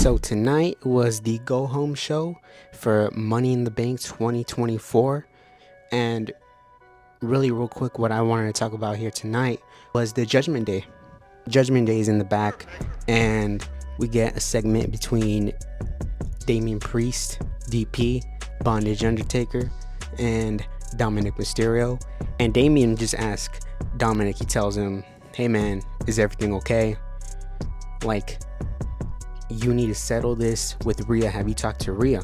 So tonight was the go home show for Money in the Bank 2024. And really, real quick, what I wanted to talk about here tonight was the Judgment Day. Judgment Day is in the back, and we get a segment between Damian Priest, DP, Bondage Undertaker, and Dominic Mysterio. And Damian just asks Dominic, he tells him, "Hey man, is everything okay? Like, you need to settle this with Rhea. Have you talked to Rhea?"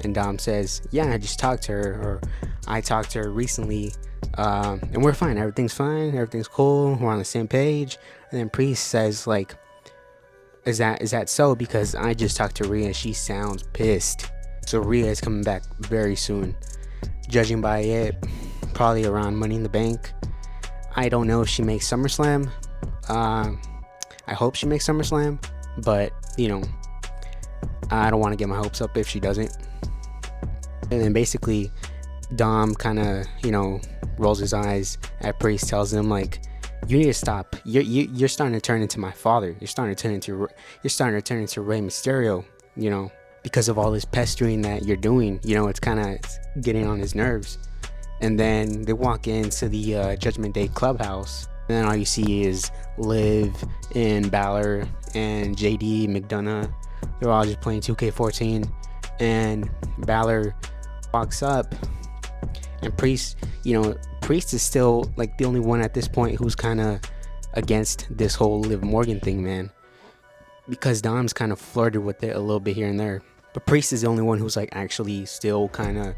And Dom says, "Yeah, I just talked to her, or I talked to her recently, and we're fine. Everything's fine. Everything's cool. We're on the same page." And then Priest says, like, is that so? Because I just talked to Rhea. She sounds pissed. So Rhea is coming back very soon. Judging by it, probably around Money in the Bank. I don't know if she makes SummerSlam. I hope she makes SummerSlam, but I don't want to get my hopes up if she doesn't. And then basically Dom kind of rolls his eyes at Priest, tells him, like, you need to stop. You're starting to turn into my father. You're starting to turn into Rey Mysterio, because of all this pestering that you're doing. It's kind of getting on his nerves. And then they walk into the Judgment Day clubhouse, and then all you see is Liv and Balor and JD McDonough. They're all just playing 2K14, and Balor walks up, and Priest is still like the only one at this point who's kind of against this whole Liv Morgan thing, man, because Dom's kind of flirted with it a little bit here and there, but Priest is the only one who's like actually still kind of,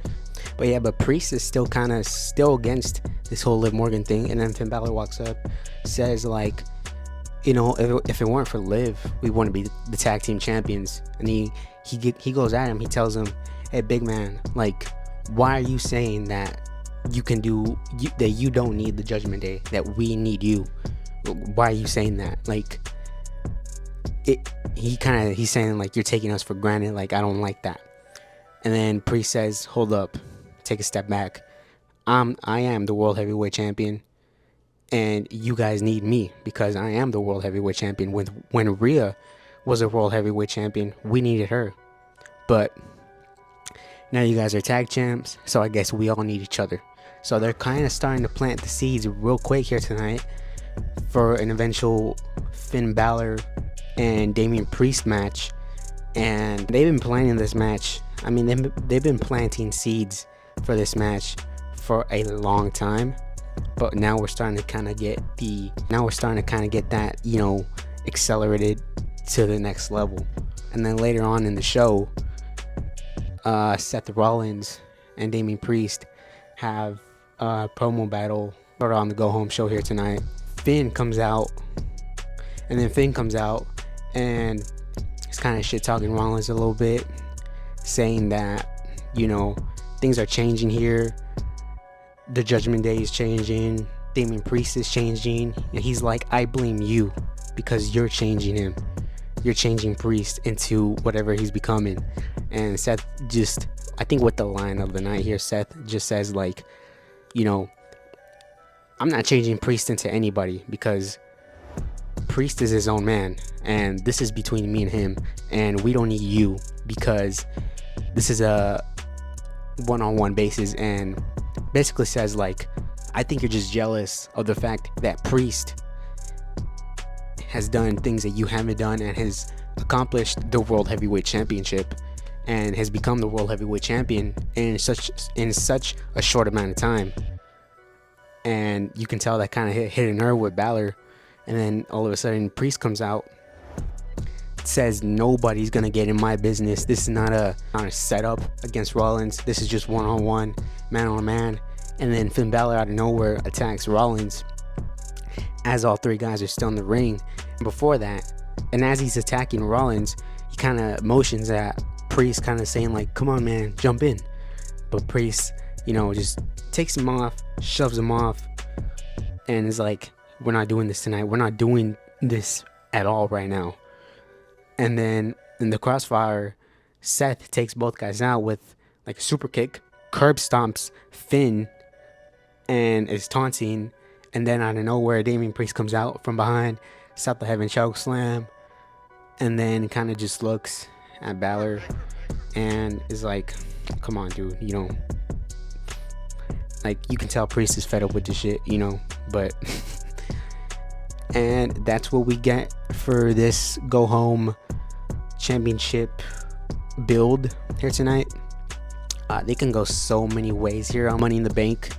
but Priest is still kind of against this whole Liv Morgan thing. And then Finn Balor walks up, says, like, if it weren't for Liv, we wouldn't be the tag team champions. And he goes at him. He tells him, "Hey, big man, like, why are you saying that you can do that? You don't need the Judgment Day. That we need you. Why are you saying that? Like, he's saying, like, you're taking us for granted. Like, I don't like that." And then Priest says, "Hold up, take a step back. I am the World Heavyweight Champion, and you guys need me because I am the World Heavyweight Champion. When Rhea was a World Heavyweight Champion, we needed her. But now you guys are tag champs, so I guess we all need each other." So they're kind of starting to plant the seeds real quick here tonight for an eventual Finn Balor and Damian Priest match. And they've been planning this match. I mean, they've been planting seeds for this match for a long time, but now we're starting to kind of get that accelerated to the next level. And then later on in the show, Seth Rollins and Damian Priest have a promo battle on the go home show here tonight. Finn comes out and he's kind of shit talking Rollins a little bit, saying that things are changing here. The Judgment Day is changing. Damian Priest is changing. And he's like, "I blame you because you're changing him. You're changing Priest into whatever he's becoming." And Seth just, I think with the line of the night here, Seth just says, like, "I'm not changing Priest into anybody because Priest is his own man. And this is between me and him. And we don't need you because this is a one-on-one basis." And basically says, like, "I think you're just jealous of the fact that Priest has done things that you haven't done and has accomplished the World Heavyweight Championship and has become the World Heavyweight Champion in such a short amount of time." And you can tell that kind of hit a nerve with Balor. And then all of a sudden Priest comes out, says, "Nobody's gonna get in my business. This is not a setup against Rollins. This is just one-on-one, man-on-man." And then Finn Balor out of nowhere attacks Rollins as all three guys are still in the ring. And before that, and as he's attacking Rollins, he kind of motions at Priest, kind of saying, like, "Come on, man, jump in." But Priest, just takes him off, shoves him off, and is like, "We're not doing this tonight. We're not doing this at all right now." And then in the crossfire, Seth takes both guys out with like a super kick, curb stomps Finn, and is taunting. And then out of nowhere, Damian Priest comes out from behind, set the heaven choke slam, and then kind of just looks at Balor and is like, come on, dude, like, you can tell Priest is fed up with this shit, but and that's what we get for this go home championship build here tonight. They can go so many ways here on Money in the Bank,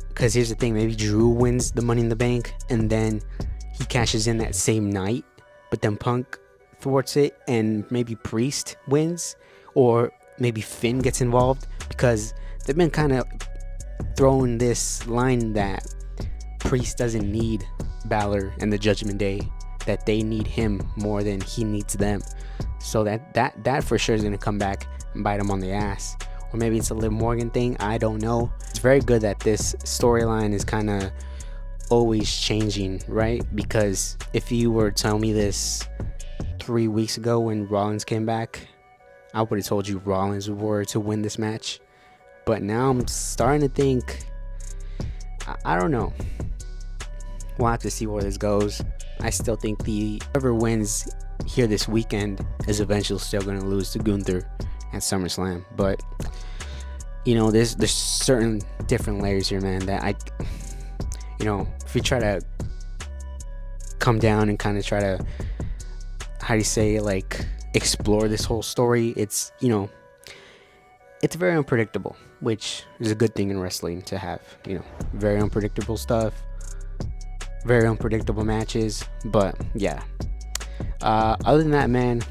because here's the thing, maybe Drew wins the Money in the Bank and then he cashes in that same night, but then Punk thwarts it and maybe Priest wins, or maybe Finn gets involved, because they've been kind of throwing this line that Priest doesn't need Balor and the Judgment Day, that they need him more than he needs them. So that for sure is going to come back and bite him on the ass. Or maybe it's a Liv Morgan thing, I don't know. It's very good that this storyline is kind of always changing, right? Because if you were to tell me this 3 weeks ago when Rollins came back, I would have told you Rollins were to win this match. But now I'm starting to think, I don't know. We'll have to see where this goes. I still think whoever wins here this weekend is eventually still going to lose to Gunther at SummerSlam. But there's certain different layers here, man, that if you try to come down and kind of try to, how do you say, like, explore this whole story, it's it's very unpredictable, which is a good thing in wrestling to have. Very unpredictable stuff, very unpredictable matches. But yeah, other than that, man,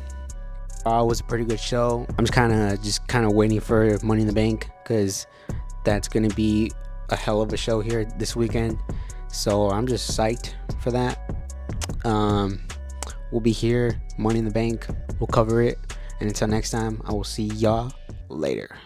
it was a pretty good show. I'm just kind of waiting for Money in the Bank, because that's gonna be a hell of a show here this weekend. So I'm just psyched for that. We'll be here, Money in the Bank. We'll cover it, and until next time, I will see y'all later.